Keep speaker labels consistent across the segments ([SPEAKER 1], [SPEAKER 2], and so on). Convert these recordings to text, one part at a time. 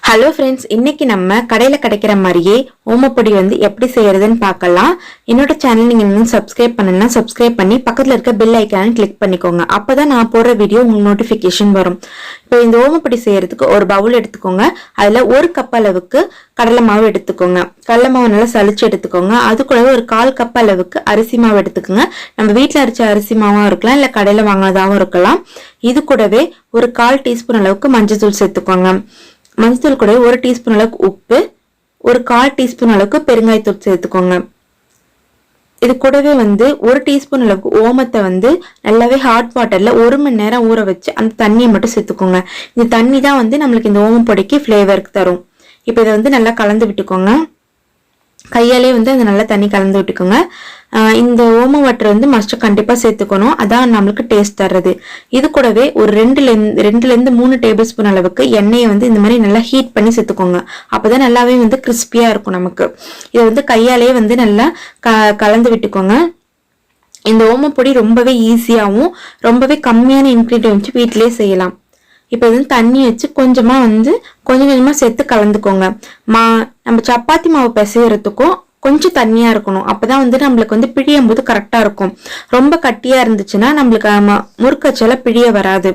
[SPEAKER 1] Hello friends, இன்னைக்கு நம்ம கடையில் கிடைக்கிற மாதிரியே ஓமப்பொடி எப்படி செய்யறதுன்னு பார்க்கலாம். என்னோட சேனல் நீங்கள் இன்னும் சப்ஸ்கிரைப் பண்ணணும்னா சப்ஸ்கிரைப் பண்ணி பக்கத்தில் இருக்க பெல் ஐக்கான கிளிக் பண்ணிக்கோங்க. அப்போ தான் நான் போடுற வீடியோ உங்களுக்கு நோட்டிஃபிகேஷன் வரும். இப்போ இந்த ஓமப்பொடி செய்யறதுக்கு ஒரு பவுல் எடுத்துக்கோங்க. அதில் 1 கப் அளவுக்கு கடலை மாவு எடுத்துக்கோங்க. கடலை மாவு நல்லா சளிச்சு எடுத்துக்கோங்க. அது கூடவே ஒரு 1/4 கப் அளவுக்கு அரிசி மாவு எடுத்துக்கோங்க. நம்ம வீட்டில் அரைச்ச அரிசி மாவும் இருக்கலாம், இல்லை கடையில் வாங்கினதாகவும் இருக்கலாம். இது கூடவே ஒரு 1/4 டீஸ்பூன் அளவுக்கு மஞ்சள் தூள் சேர்த்துக்கோங்க. மஞ்சள் கூட 1 டீஸ்பூன் அளவுக்கு உப்பு, ஒரு 1/4 டீஸ்பூன் அளவுக்கு பெருங்காயத்தூள் சேர்த்துக்கோங்க. இது கூடவே 1 டீஸ்பூன் அளவுக்கு ஓமத்தை நல்லாவே ஹாட் வாட்டர்ல 1 மணி நேரம் ஊற வச்சு அந்த தண்ணியை மட்டும் சேர்த்துக்கோங்க. இந்த தண்ணி தான் நம்மளுக்கு இந்த ஓமம் பொடிக்கு ஃப்ளேவருக்கு தரும். இப்போ இதை நல்லா கலந்து விட்டுக்கோங்க. கையாலே அந்த நல்லா தண்ணி கலந்து விட்டுக்கோங்க. இந்த ஓம வாட்டர் மஸ்ட் கண்டிப்பா சேர்த்துக்கணும். அதான் நம்மளுக்கு டேஸ்ட் தர்றது. இது கூடவே ஒரு 2லேருந்து 3 டேபிள் ஸ்பூன் அளவுக்கு எண்ணெயை இந்த மாதிரி நல்லா ஹீட் பண்ணி சேர்த்துக்கோங்க. அப்பதான் நல்லாவே கிறிஸ்பியா இருக்கும் நமக்கு. இதை கையாலே நல்லா கலந்து விட்டுக்கோங்க. இந்த ஓமப்பொடி ரொம்பவே ஈஸியாகவும் ரொம்பவே கம்மியான இன்கிரீடியன்ட் வச்சு வீட்டிலேயே செய்யலாம். இப்போ தண்ணி வச்சு கொஞ்சமா கொஞ்சமா சேர்த்து கலந்துக்கோங்க. நம்ம சப்பாத்தி மாவு பிசையறதுக்கும் கொஞ்சம் தண்ணியா இருக்கணும். அப்பதான் நம்மளுக்கு பிழியும் போது கரெக்டா இருக்கும். ரொம்ப கட்டியா இருந்துச்சுன்னா நம்மளுக்கு முறுக்கச்சில பிழிய வராது.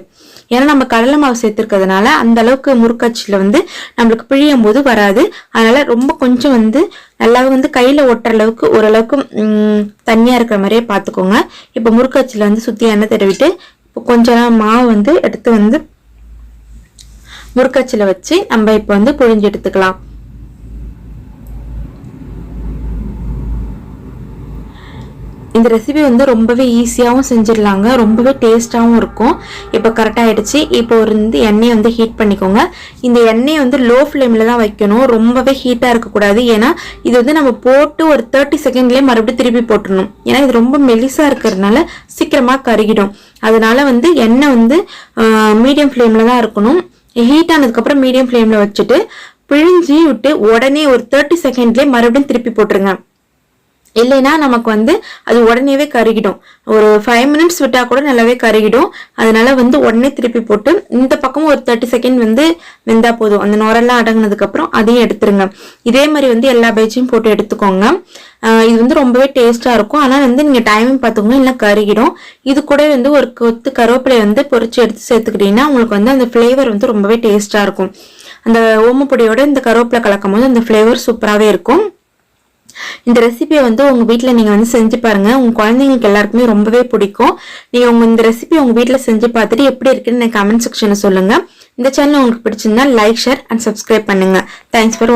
[SPEAKER 1] ஏன்னா நம்ம கடலை மாவு சேர்த்திருக்கிறதுனால அந்த அளவுக்கு முறுக்கச்சில நம்மளுக்கு பிழியும் போது வராது. அதனால ரொம்ப கொஞ்சம் நல்லாவே கையில ஒட்டுற அளவுக்கு ஓரளவுக்கு தண்ணியா இருக்கிற மாதிரியே பாத்துக்கோங்க. இப்போ முறுக்கச்சில சுத்தி எண்ணெய் தடவிட்டு இப்போ கொஞ்சம் மாவு எடுத்து முறுக்கச்சில வச்சு நம்ம இப்ப புழிஞ்சு எடுத்துக்கலாம். இந்த ரெசிபி ரொம்பவே ஈஸியாகவும் செஞ்சிடலாங்க. ரொம்பவே டேஸ்டாகவும் இருக்கும். இப்போ கரெக்டாக ஆயிடுச்சு. இப்போ எண்ணெயை ஹீட் பண்ணிக்கோங்க. இந்த எண்ணெயை லோ ஃப்ளேமில் தான் வைக்கணும். ரொம்பவே ஹீட்டாக இருக்கக்கூடாது. ஏன்னா இது நம்ம போட்டு ஒரு 30 செகண்ட்லேயே மறுபடியும் திருப்பி போட்டுடணும். ஏன்னா இது ரொம்ப மெலிசாக இருக்கிறதுனால சீக்கிரமாக கருகிடும். அதனால எண்ணெய் மீடியம் ஃப்ளேமில் தான் இருக்கணும். ஹீட் ஆனதுக்கப்புறம் மீடியம் ஃப்ளேமில் வச்சுட்டு பிழிஞ்சி விட்டு உடனே ஒரு 30 செகண்ட்லேயே மறுபடியும் திருப்பி போட்டுருங்க. இல்லைன்னா நமக்கு அது உடனேவே கருகிடும். ஒரு 5 மினிட்ஸ் விட்டா கூட நல்லாவே கருகிடும். அதனால உடனே திருப்பி போட்டு இந்த பக்கமும் ஒரு 30 செகண்ட் வெந்தா போதும். அந்த நுரெல்லாம் அடங்கினதுக்கு அப்புறம் அதையும் எடுத்துருங்க. இதே மாதிரி எல்லா பேட்சையும் போட்டு எடுத்துக்கோங்க. இது ரொம்பவே டேஸ்டா இருக்கும். ஆனா நீங்க டைமிங் பார்த்துக்கோங்க, இல்லை கருகிடும். இது கூட ஒரு கொத்து கருவேப்பிலை பொரிச்சு எடுத்து சேர்த்துக்கிட்டீங்கன்னா உங்களுக்கு அந்த ஃபிளேவர் ரொம்பவே டேஸ்டா இருக்கும். அந்த ஓமப்பொடியோட இந்த கருவேப்பிலை கலக்கும் போது அந்த ஃபிளேவர் சூப்பராகவே இருக்கும். இந்த ரெசிபியை உங்க வீட்டுல நீங்க செஞ்சு பாருங்க. உங்க குழந்தைங்களுக்கு எல்லாருக்குமே ரொம்பவே பிடிக்கும். நீங்க இந்த ரெசிபி உங்க வீட்டுல செஞ்சு பார்த்துட்டு எப்படி இருக்குன்னு கமெண்ட் செக்ஷன்ல சொல்லுங்க. இந்த சேனல் உங்களுக்கு பிடிச்சிருந்தா லைக், ஷேர் அண்ட் சப்ஸ்கிரைப் பண்ணுங்க. தேங்க்ஸ் ஃபார் வாட்சிங்.